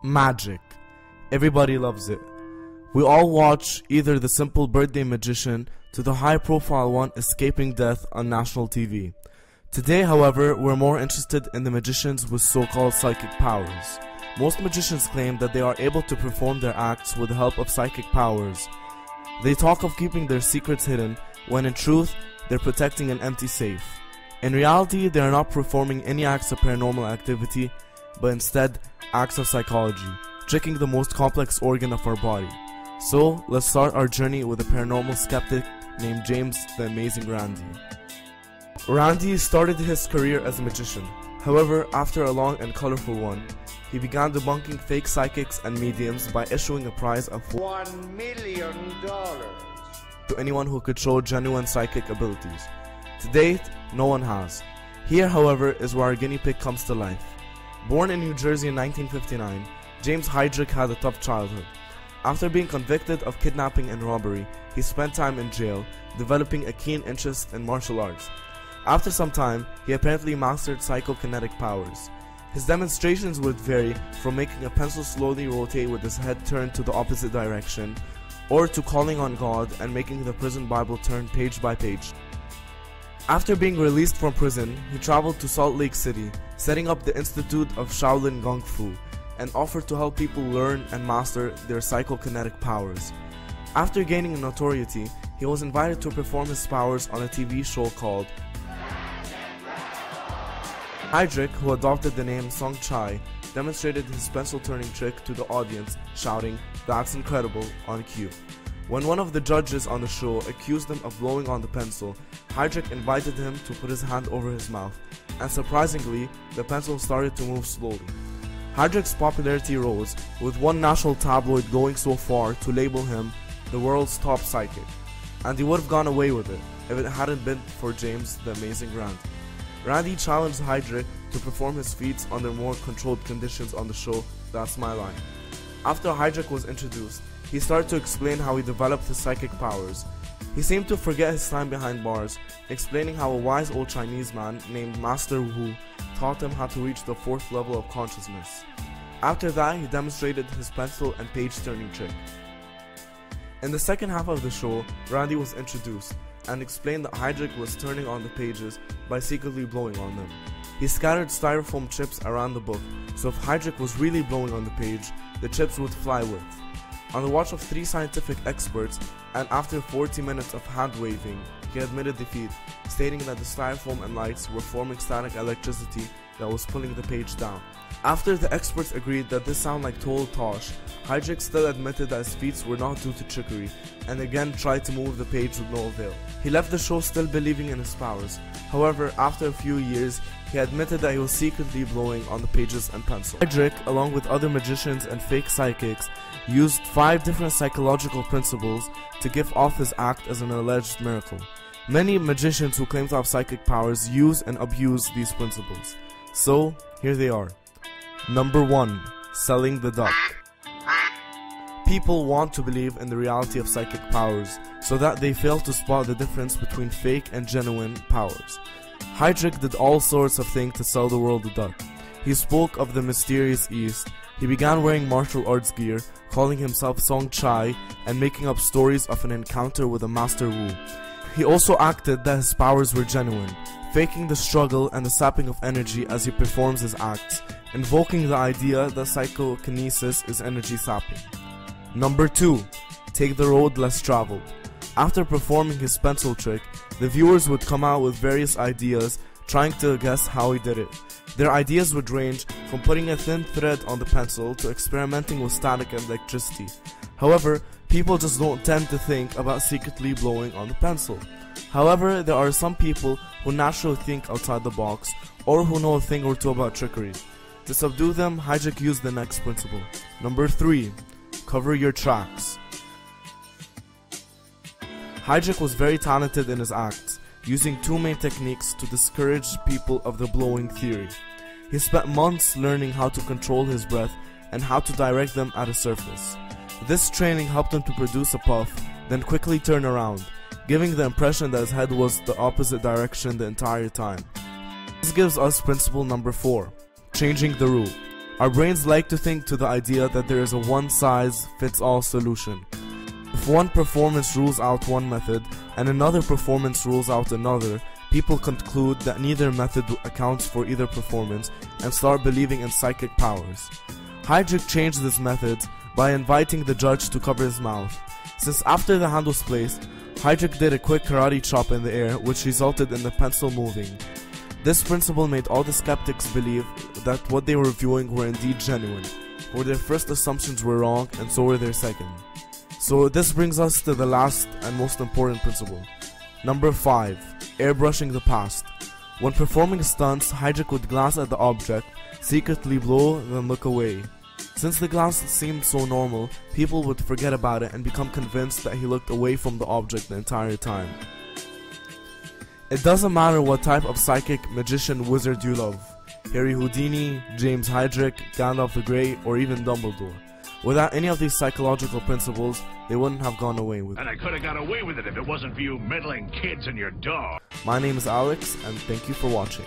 Magic. Everybody loves it. We all watch either the simple birthday magician to the high-profile one escaping death on national TV. Today, however, we're more interested in the magicians with so-called psychic powers. Most magicians claim that they are able to perform their acts with the help of psychic powers. They talk of keeping their secrets hidden, when in truth, they're protecting an empty safe. In reality, they are not performing any acts of paranormal activity, but instead acts of psychology, tricking the most complex organ of our body. So, let's start our journey with a paranormal skeptic named James the Amazing Randi. Randi started his career as a magician. However, after a long and colorful one, he began debunking fake psychics and mediums by issuing a prize of $1 million to anyone who could show genuine psychic abilities. To date, no one has. Here, however, is where our guinea pig comes to life. Born in New Jersey in 1959, James Hydrick had a tough childhood. After being convicted of kidnapping and robbery, he spent time in jail, developing a keen interest in martial arts. After some time, he apparently mastered psychokinetic powers. His demonstrations would vary from making a pencil slowly rotate with his head turned to the opposite direction, or to calling on God and making the prison Bible turn page by page. After being released from prison, he traveled to Salt Lake City, setting up the Institute of Shaolin Kung Fu, and offered to help people learn and master their psychokinetic powers. After gaining notoriety, he was invited to perform his powers on a TV show called Hydrick, who adopted the name Song Chai, demonstrated his pencil turning trick to the audience, shouting, "That's incredible," on cue. When one of the judges on the show accused him of blowing on the pencil, Hydrick invited him to put his hand over his mouth, and surprisingly, the pencil started to move slowly. Hydrick's popularity rose, with one national tabloid going so far to label him the world's top psychic, and he would have gone away with it if it hadn't been for James the Amazing Randi. Randi challenged Hydrick to perform his feats under more controlled conditions on the show That's My Line. After Hydrick was introduced, he started to explain how he developed his psychic powers. He seemed to forget his time behind bars, explaining how a wise old Chinese man named Master Wu taught him how to reach the 4th level of consciousness. After that, he demonstrated his pencil and page turning trick. In the second half of the show, Randi was introduced and explained that Hydrick was turning on the pages by secretly blowing on them. He scattered styrofoam chips around the book, so if Hydrick was really blowing on the page, the chips would fly with. On the watch of 3 scientific experts, and after 40 minutes of hand-waving, he admitted defeat, stating that the styrofoam and lights were forming static electricity that was pulling the page down. After the experts agreed that this sounded like total tosh, Hydrick still admitted that his feats were not due to trickery, and again tried to move the page with no avail. He left the show still believing in his powers. However, after a few years, he admitted that he was secretly blowing on the pages and pencil. Hydrick, along with other magicians and fake psychics, used 5 different psychological principles to give off his act as an alleged miracle. Many magicians who claim to have psychic powers use and abuse these principles. So, here they are. Number 1. Selling the duck. People want to believe in the reality of psychic powers, so that they fail to spot the difference between fake and genuine powers. Hydrick did all sorts of things to sell the world a duck. He spoke of the mysterious East. He began wearing martial arts gear, calling himself Song Chai, and making up stories of an encounter with a Master Wu. He also acted that his powers were genuine, faking the struggle and the sapping of energy as he performs his acts, invoking the idea that psychokinesis is energy sapping. Number 2. Take the road less traveled. After performing his pencil trick, the viewers would come out with various ideas, trying to guess how he did it. Their ideas would range from putting a thin thread on the pencil to experimenting with static and electricity. However, people just don't tend to think about secretly blowing on the pencil. However, there are some people who naturally think outside the box, or who know a thing or two about trickery. To subdue them, Hydrick used the next principle. Number 3. Cover your tracks. Hydrick was very talented in his acts, using 2 main techniques to discourage people of the blowing theory. He spent months learning how to control his breath and how to direct them at a surface. This training helped him to produce a puff, then quickly turn around, giving the impression that his head was the opposite direction the entire time. This gives us principle number 4, changing the rule. Our brains like to think to the idea that there is a one-size-fits-all solution. If one performance rules out one method and another performance rules out another, people conclude that neither method accounts for either performance and start believing in psychic powers. Hydrick changed this method by inviting the judge to cover his mouth. Since after the hand was placed, Hydrick did a quick karate chop in the air, which resulted in the pencil moving. This principle made all the skeptics believe that what they were viewing were indeed genuine, for their first assumptions were wrong and so were their second. So this brings us to the last and most important principle. Number 5. Airbrushing the past. When performing stunts, Hydrick would glance at the object, secretly blow, then look away. Since the glance seemed so normal, people would forget about it and become convinced that he looked away from the object the entire time. It doesn't matter what type of psychic, magician, wizard you love. Harry Houdini, James Hydrick, Gandalf the Grey, or even Dumbledore. Without any of these psychological principles, they wouldn't have gone away with it. And I could have got away with it if it wasn't for you meddling kids and your dog. My name is Alex, and thank you for watching.